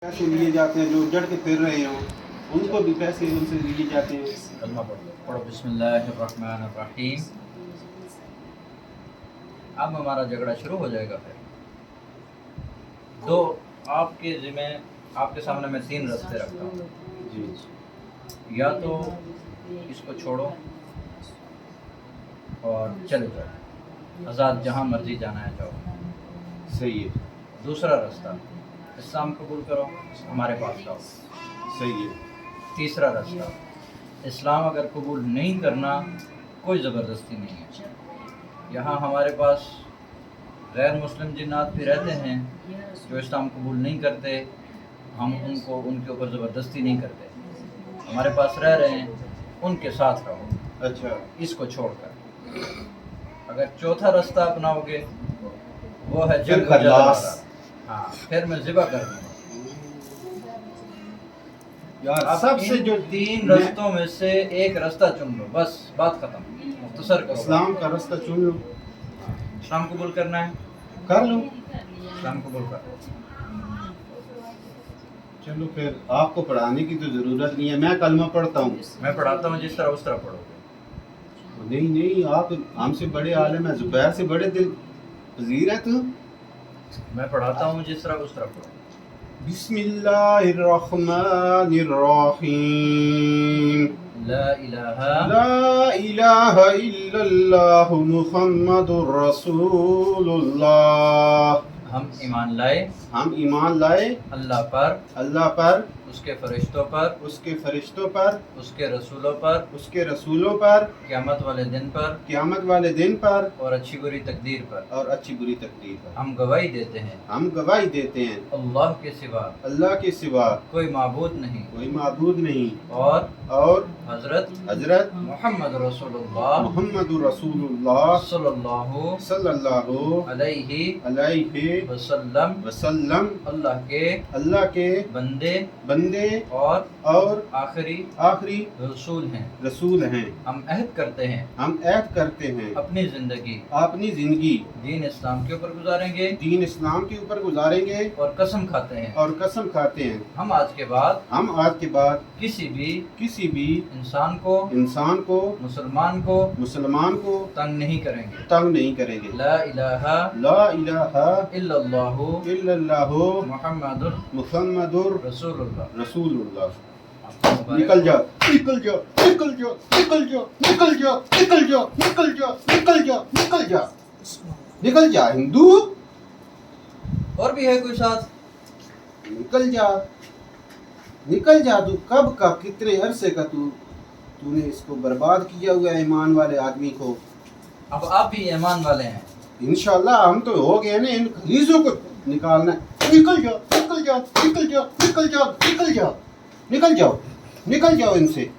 पैसे लिए जाते हैं, जो जड़ के फिर रहे हों उनको भी पैसे उनसे लिए जाते हैं। कलमा पढ़ो बिस्मिल्लाहिर्रहमानिर्रहीम। अब हमारा झगड़ा शुरू हो जाएगा। फिर दो आपके ज़िम्मे आपके सामने मैं तीन रास्ते रखता हूँ। जी, या तो इसको छोड़ो और चले जाओ, आज़ाद जहाँ मर्जी जाना है जाओ। सही है, दूसरा रास्ता, इस्लाम कबूल करो, हमारे पास आओ। सही है। तीसरा रास्ता, इस्लाम अगर कबूल नहीं करना कोई ज़बरदस्ती नहीं है। यहाँ हमारे पास गैर मुस्लिम जिन्नात भी रहते हैं जो इस्लाम कबूल नहीं करते, हम उनको उनके ऊपर ज़बरदस्ती नहीं करते। हमारे पास रह रहे हैं, उनके साथ रहो। अच्छा, इसको छोड़कर अगर चौथा रास्ता अपनाओगे वो है फिर जंग खल्लास। वाला। हाँ, फिर मैं ज़िबा कर दूँगा। यार अब सबसे इन जो तीन रास्तों में से एक रास्ता चुन लो, बस बात खत्म, मुख्तसर करो। इस्लाम का रास्ता चुन लो, इस्लाम कबूल करना है, कर लो। इस्लाम कबूल कर लो। चलो फिर आपको पढ़ाने की तो ज़रूरत नहीं है, मैं कलमा पढ़ता हूँ। मैं पढ़ाता हूँ, जिस तरह उस तरह पढ़ोगे। नहीं नहीं, आप हमसे बड़े आलिम हैं, ज़ुबैर से बड़े दिल पजीर है तुम। मैं पढ़ाता हूँ, जिस तरह उस तरह पढ़ो। बिस्मिल्लाहिर्रहमानिर्रहीम। ला इलाहा ला इलाहा इल्लल्लाहु मुहम्मदुर रसूलुल्लाह। हम ईमान लाए हम ईमान लाए अल्लाह पर, उसके फरिश्तों पर, उसके रसूलों पर, क़यामत वाले दिन पर और अच्छी बुरी तकदीर पर। हम गवाही देते हैं अल्लाह के सिवा कोई माबूद नहीं और हज़रत मोहम्मद रसूलुल्लाह सल्लल्लाहु अलैहि वसल्लम अल्लाह के बंदे और और आखिरी रसूल हैं। हम अहद करते हैं अपनी ज़िंदगी दीन इस्लाम के ऊपर गुजारेंगे और कसम खाते हैं हम आज के बाद किसी भी इंसान को मुसलमान को तंग नहीं करेंगे। ला इलाहा इल्लल्लाहु मुहम्मदुर रसूलुल्लाह। निकल जा हिंदू, और भी है कोई साथ? निकल जा तू। कब का, कितने अरसे का तूने इसको बर्बाद किया हुआ है, ईमान वाले आदमी को। अब आप भी ईमान वाले हैं। इंशाल्लाह हम तो हो गए ना, इन खलीजों को निकालना है। निकल जाओ इनसे।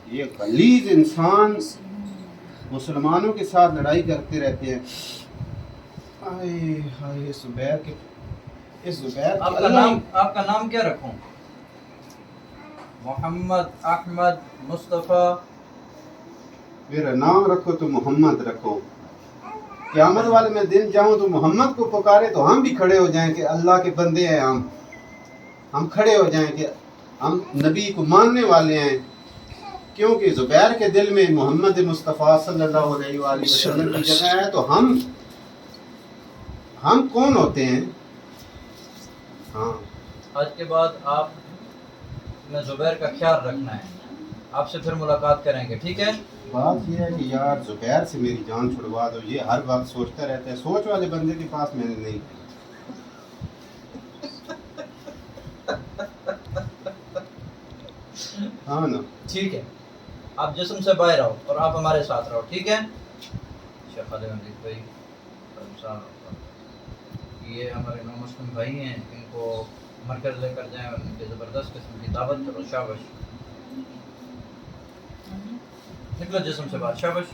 ये खलीज इंसान मुसलमानों के साथ लड़ाई करते रहते हैं। आए हाय, इस ज़ुबैर आपका नाम क्या रखूं? मोहम्मद, अहमद, मुस्तफ़ा? मेरा नाम रखो तो मोहम्मद रखो। क़यामत वाले में दिन जाऊं तो मोहम्मद को पुकारे तो हम भी खड़े हो जाएं कि अल्लाह के बंदे हैं। हम खड़े हो जाएं कि हम नबी को मानने वाले हैं, क्योंकि ज़ुबैर के दिल में मोहम्मद मुस्तफ़ा सल्लल्लाहु अलैहि वसल्लम की जगह है। तो हम कौन होते हैं? हाँ, आज के बाद आप में ज़ुबैर का ख्याल रखना है। आपसे फिर मुलाकात करेंगे, ठीक है? बात यह है कि यार ज़ुबैर से मेरी जान छुड़वा दो। ये हर वक्त सोचता रहता है, सोच वाले बंदे के पास मैंने नहीं। हाँ ना, ठीक है, आप जिस्म से बाहर आओ और आप हमारे साथ रहो, ठीक है? शेख अली अमीर भाई, ये हमारे नौ मुस्लिम भाई हैं, इनको मरकज़ लेकर जाएं और इनके ज़बरदस्त किस्म की दावत करो। शाबाश, निकलो जिस्म से बाहर। शाबाश।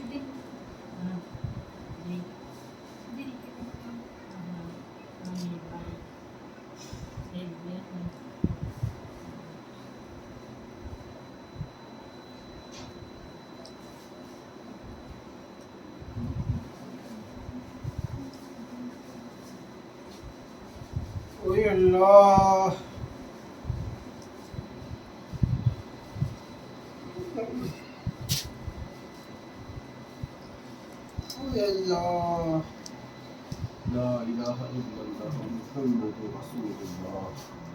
ओए اے اللہ اے اللہ لا الہ الا اللہ محمد رسول اللہ